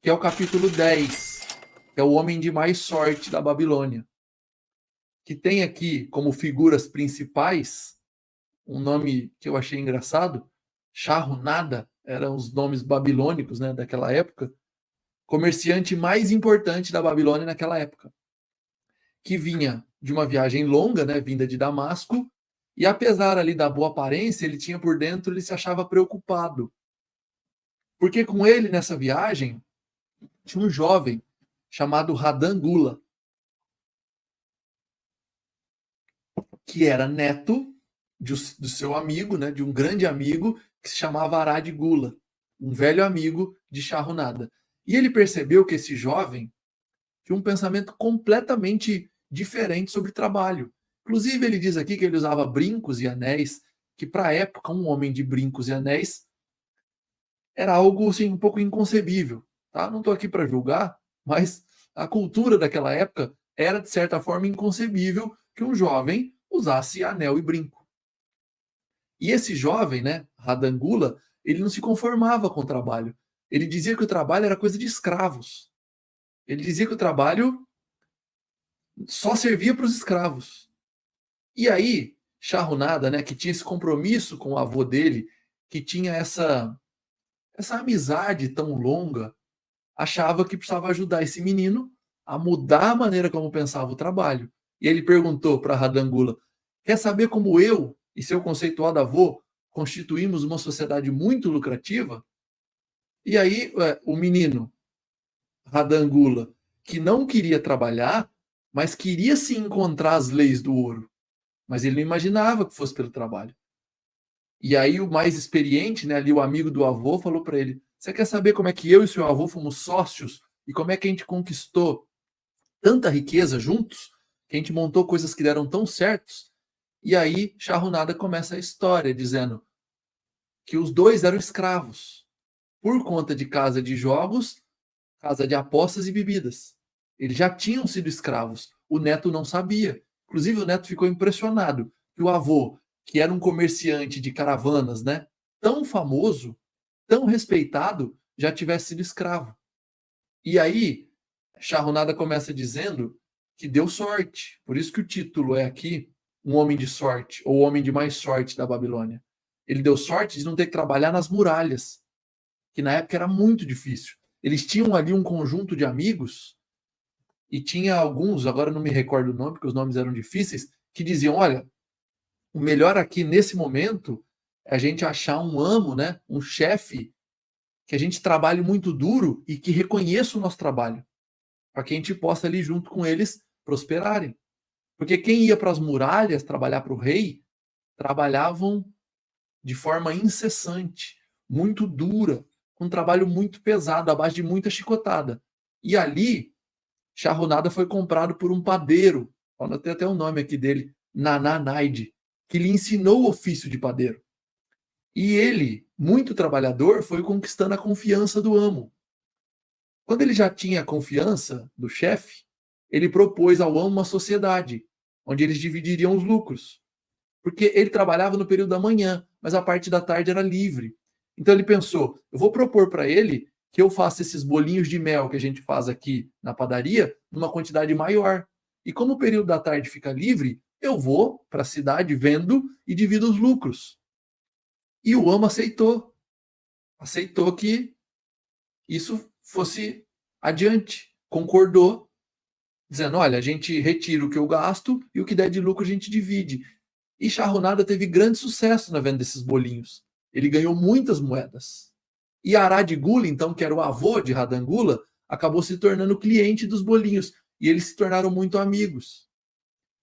que é o capítulo 10, que é o homem de mais sorte da Babilônia, que tem aqui como figuras principais um nome que eu achei engraçado, Charrunada, eram os nomes babilônicos, né, daquela época, comerciante mais importante da Babilônia naquela época, que vinha de uma viagem longa, né, vinda de Damasco, e apesar ali da boa aparência, ele tinha por dentro, ele se achava preocupado, porque com ele nessa viagem tinha um jovem chamado Radan Gula, que era neto do seu amigo, né, de um grande amigo que se chamava Arad Gula, um velho amigo de Charrunada. E ele percebeu que esse jovem tinha um pensamento completamente diferente sobre trabalho. Inclusive, ele diz aqui que ele usava brincos e anéis, que para a época, um homem de brincos e anéis era algo assim, um pouco inconcebível. Tá? Não estou aqui para julgar, mas a cultura daquela época era, de certa forma, inconcebível que um jovem usasse anel e brinco. E esse jovem, né, Radangula, ele não se conformava com o trabalho. Ele dizia que o trabalho era coisa de escravos. Ele dizia que o trabalho só servia para os escravos. E aí, Charrunada, né, que tinha esse compromisso com o avô dele, que tinha essa amizade tão longa, achava que precisava ajudar esse menino a mudar a maneira como pensava o trabalho. E ele perguntou para Radangula: quer saber como eu e seu conceituado avô constituímos uma sociedade muito lucrativa? E aí o menino Radangula, que não queria trabalhar, mas queria se encontrar as leis do ouro, mas ele não imaginava que fosse pelo trabalho. E aí o mais experiente, né, ali o amigo do avô, falou para ele: você quer saber como é que eu e seu avô fomos sócios e como é que a gente conquistou tanta riqueza juntos, que a gente montou coisas que deram tão certos? E aí Charrunada começa a história dizendo que os dois eram escravos por conta de casa de jogos, casa de apostas e bebidas. Eles já tinham sido escravos. O neto não sabia. Inclusive, o neto ficou impressionado que o avô, que era um comerciante de caravanas, né, tão famoso, tão respeitado, já tivesse sido escravo. E aí, Charrunada começa dizendo que deu sorte. Por isso que o título é aqui Um Homem de Sorte, ou O Homem de Mais Sorte da Babilônia. Ele deu sorte de não ter que trabalhar nas muralhas, que na época era muito difícil. Eles tinham ali um conjunto de amigos e tinha alguns, agora não me recordo o nome, porque os nomes eram difíceis, que diziam: olha, o melhor aqui nesse momento é a gente achar um amo, né, um chefe, que a gente trabalhe muito duro e que reconheça o nosso trabalho, para que a gente possa ali junto com eles prosperarem. Porque quem ia para as muralhas trabalhar para o rei, trabalhavam de forma incessante, muito dura, com um trabalho muito pesado, à base de muita chicotada. E ali, Charrunada foi comprado por um padeiro, tem até o nome aqui dele, Naná Naide, que lhe ensinou o ofício de padeiro. E ele, muito trabalhador, foi conquistando a confiança do amo. Quando ele já tinha a confiança do chefe, ele propôs ao amo uma sociedade, onde eles dividiriam os lucros. Porque ele trabalhava no período da manhã, mas a parte da tarde era livre. Então ele pensou: eu vou propor para ele que eu faça esses bolinhos de mel que a gente faz aqui na padaria numa quantidade maior. E como o período da tarde fica livre, eu vou para a cidade, vendo e divido os lucros. E o amo aceitou. Aceitou que isso fosse adiante. Concordou, dizendo: olha, a gente retira o que eu gasto e o que der de lucro a gente divide. E Charrunada teve grande sucesso na venda desses bolinhos. Ele ganhou muitas moedas. E Arad Gula, então, que era o avô de Radangula, acabou se tornando cliente dos bolinhos. E eles se tornaram muito amigos.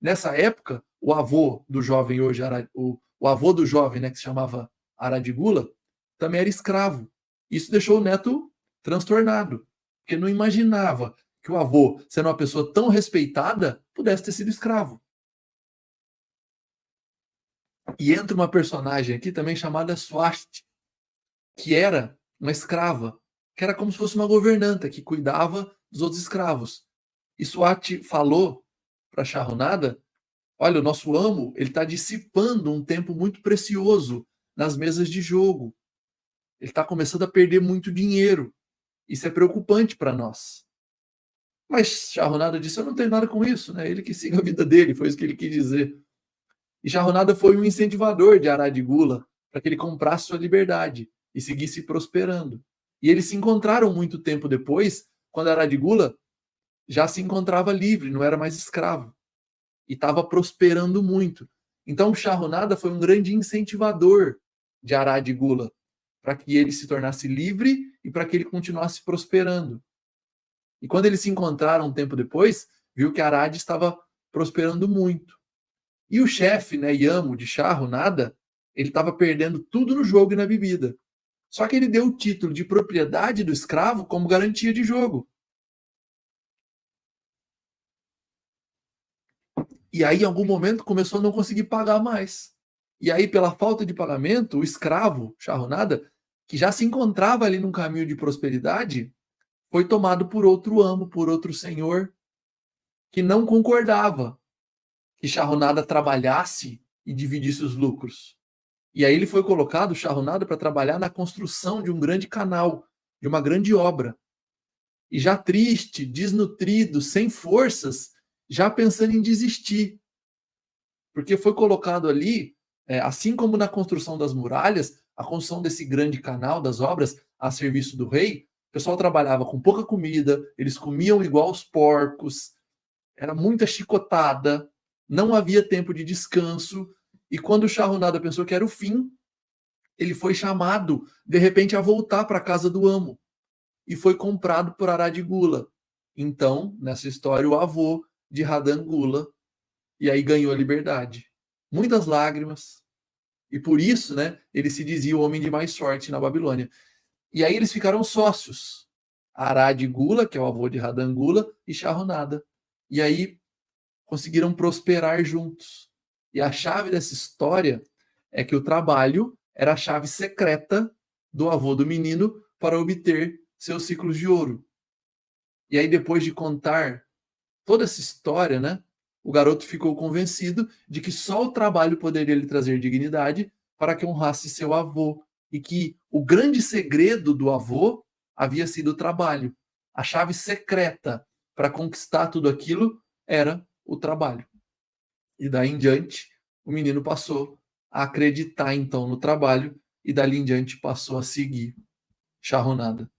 Nessa época, o avô do jovem hoje, o avô do jovem, né, que se chamava Arad Gula, também era escravo. Isso deixou o neto transtornado, porque não imaginava que o avô, sendo uma pessoa tão respeitada, pudesse ter sido escravo. E entra uma personagem aqui também chamada Swasti, que era uma escrava, que era como se fosse uma governanta que cuidava dos outros escravos. E Swati falou para Charrunada: olha, o nosso amo, ele está dissipando um tempo muito precioso nas mesas de jogo. Ele está começando a perder muito dinheiro. Isso é preocupante para nós. Mas Shahunada disse, eu não tenho nada com isso, né? Ele que siga a vida dele, foi isso que ele quis dizer. E Shahunada foi um incentivador de Arad Gula para que ele comprasse sua liberdade e seguisse prosperando. E eles se encontraram muito tempo depois, quando Arad Gula já se encontrava livre, não era mais escravo. E estava prosperando muito. Então Shahunada foi um grande incentivador de Arad Gula para que ele se tornasse livre e para que ele continuasse prosperando. E quando eles se encontraram um tempo depois, viu que Arad estava prosperando muito. E o chefe, né, Yamo, de Shahunada, ele estava perdendo tudo no jogo e na bebida. Só que ele deu o título de propriedade do escravo como garantia de jogo. E aí, em algum momento, começou a não conseguir pagar mais. E aí, pela falta de pagamento, o escravo, Shahunada, que já se encontrava ali num caminho de prosperidade, foi tomado por outro amo, por outro senhor, que não concordava que Shahunada trabalhasse e dividisse os lucros. E aí ele foi colocado, Shahunada, para trabalhar na construção de um grande canal, de uma grande obra. E já triste, desnutrido, sem forças, já pensando em desistir. Porque foi colocado ali, assim como na construção das muralhas, a construção desse grande canal, das obras, a serviço do rei, o pessoal trabalhava com pouca comida, eles comiam igual os porcos, era muita chicotada, não havia tempo de descanso, e quando o Shahunada pensou que era o fim, ele foi chamado, de repente, a voltar para a casa do amo, e foi comprado por Arad Gula. Então, nessa história, o avô de Radan Gula, e aí ganhou a liberdade. Muitas lágrimas, e por isso, né, ele se dizia o homem de mais sorte na Babilônia. E aí eles ficaram sócios, Arad Gula, que é o avô de Radan Gula, e Shahunada. E aí conseguiram prosperar juntos. E a chave dessa história é que o trabalho era a chave secreta do avô do menino para obter seus ciclos de ouro. E aí, depois de contar toda essa história, né, o garoto ficou convencido de que só o trabalho poderia lhe trazer dignidade para que honrasse seu avô, e que o grande segredo do avô havia sido o trabalho. A chave secreta para conquistar tudo aquilo era o trabalho. E daí em diante, o menino passou a acreditar então no trabalho e dali em diante passou a seguir Shahunada.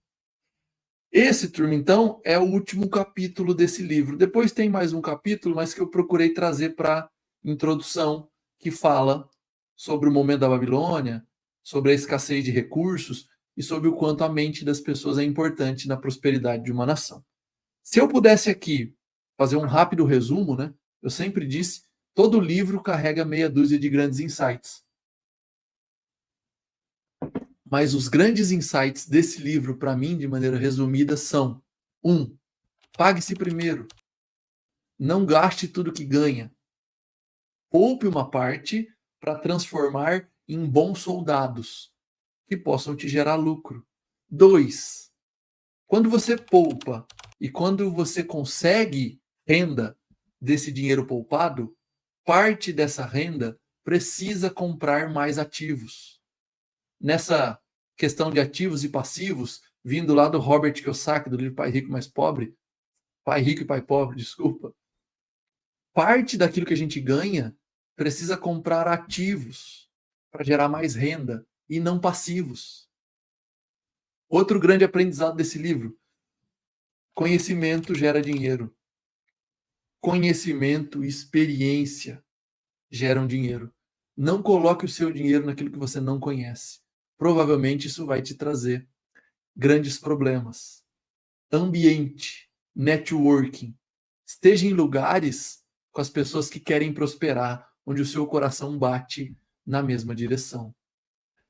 Esse, turma, então, é o último capítulo desse livro. Depois tem mais um capítulo, mas que eu procurei trazer para introdução, que fala sobre o momento da Babilônia, sobre a escassez de recursos e sobre o quanto a mente das pessoas é importante na prosperidade de uma nação. Se eu pudesse aqui fazer um rápido resumo, né? Eu sempre disse, todo livro carrega meia dúzia de grandes insights. Mas os grandes insights desse livro, para mim, de maneira resumida, são: 1. Pague-se primeiro. Não gaste tudo que ganha. Poupe uma parte para transformar em bons soldados que possam te gerar lucro. 2. Quando você poupa e quando você consegue renda desse dinheiro poupado, parte dessa renda precisa comprar mais ativos. Nessa questão de ativos e passivos, vindo lá do Robert Kiyosaki, do livro Pai Rico Mais Pobre, Pai Rico e Pai Pobre, desculpa, parte daquilo que a gente ganha precisa comprar ativos para gerar mais renda e não passivos. Outro grande aprendizado desse livro: conhecimento gera dinheiro. Conhecimento e experiência geram dinheiro. Não coloque o seu dinheiro naquilo que você não conhece. Provavelmente isso vai te trazer grandes problemas. Ambiente, networking. Esteja em lugares com as pessoas que querem prosperar, onde o seu coração bate na mesma direção.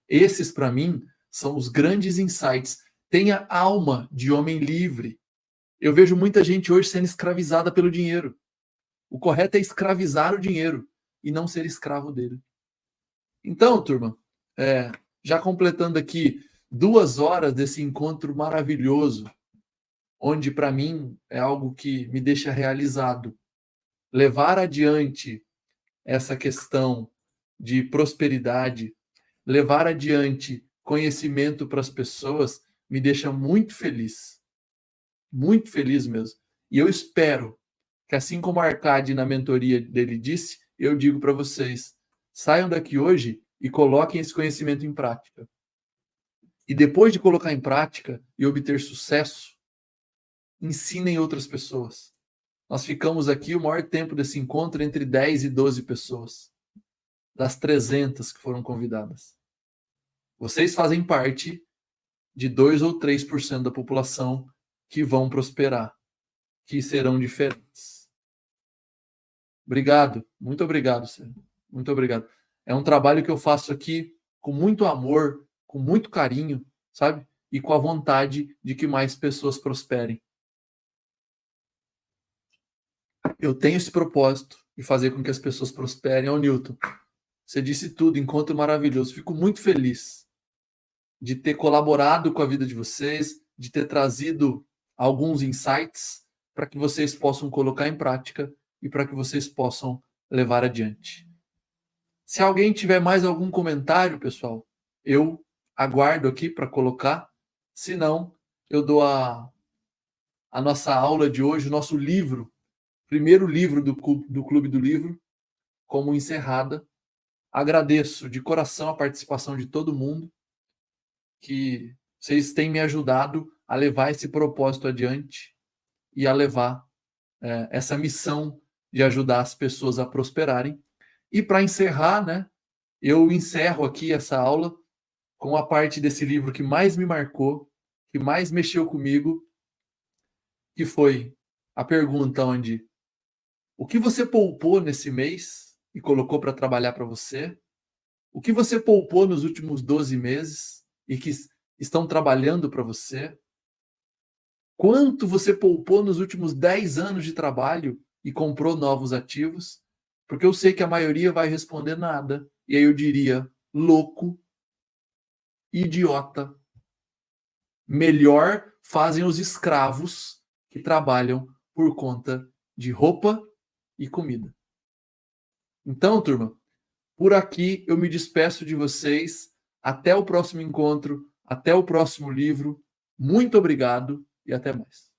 Esses, para mim, são os grandes insights. Tenha alma de homem livre. Eu vejo muita gente hoje sendo escravizada pelo dinheiro. O correto é escravizar o dinheiro e não ser escravo dele. Então, turma, já completando aqui 2 horas desse encontro maravilhoso, onde para mim é algo que me deixa realizado. Levar adiante essa questão de prosperidade, levar adiante conhecimento para as pessoas, me deixa muito feliz mesmo. E eu espero que, assim como a Arcade na mentoria dele disse, eu digo para vocês, saiam daqui hoje e coloquem esse conhecimento em prática. E depois de colocar em prática e obter sucesso, ensinem outras pessoas. Nós ficamos aqui o maior tempo desse encontro entre 10 e 12 pessoas, das 300 que foram convidadas. Vocês fazem parte de 2 ou 3% da população que vão prosperar, que serão diferentes. Obrigado, muito obrigado, Sérgio. Muito obrigado. É um trabalho que eu faço aqui com muito amor, com muito carinho, sabe? E com a vontade de que mais pessoas prosperem. Eu tenho esse propósito de fazer com que as pessoas prosperem. Ô, Newton, você disse tudo, encontro maravilhoso. Fico muito feliz de ter colaborado com a vida de vocês, de ter trazido alguns insights para que vocês possam colocar em prática e para que vocês possam levar adiante. Se alguém tiver mais algum comentário, pessoal, eu aguardo aqui para colocar. Se não, eu dou a nossa aula de hoje, o nosso livro, primeiro livro do Clube do Livro, como encerrada. Agradeço de coração a participação de todo mundo, que vocês têm me ajudado a levar esse propósito adiante e a levar essa missão de ajudar as pessoas a prosperarem. E para encerrar, né, eu encerro aqui essa aula com a parte desse livro que mais me marcou, que mais mexeu comigo, que foi a pergunta onde: o que você poupou nesse mês e colocou para trabalhar para você? O que você poupou nos últimos 12 meses e que estão trabalhando para você? Quanto você poupou nos últimos 10 anos de trabalho e comprou novos ativos? Porque eu sei que a maioria vai responder nada. E aí eu diria: louco, idiota. Melhor fazem os escravos que trabalham por conta de roupa e comida. Então, turma, por aqui eu me despeço de vocês. Até o próximo encontro, até o próximo livro. Muito obrigado e até mais.